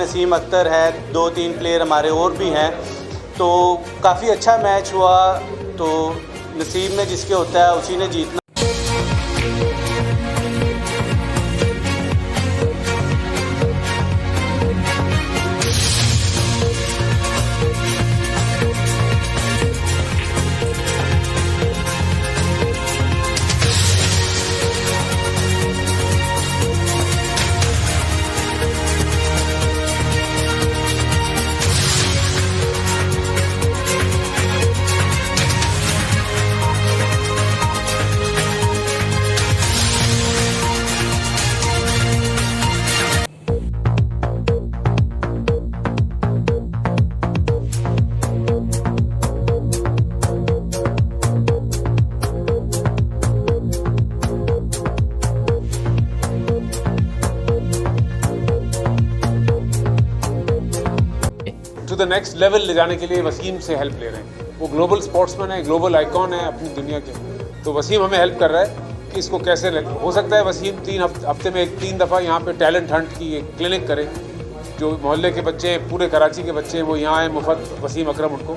नसीम अख्तर है, 2-3 प्लेयर हमारे और भी हैं, तो काफ़ी अच्छा मैच हुआ। तो नसीब में जिसके होता है उसी ने जीतना। द नेक्स्ट लेवल ले जाने के लिए वसीम से हेल्प ले रहे हैं। वो ग्लोबल स्पोर्ट्समैन है, ग्लोबल आइकॉन है अपनी दुनिया के, तो वसीम हमें हेल्प कर रहा है कि इसको कैसे हो सकता है। वसीम 3 हफ्ते में 3 दफ़ा यहाँ पे टैलेंट हंट की एक क्लिनिक करे, जो मोहल्ले के बच्चे पूरे कराची के बच्चे वो यहाँ आए मुफ्त, वसीम अकरम उनको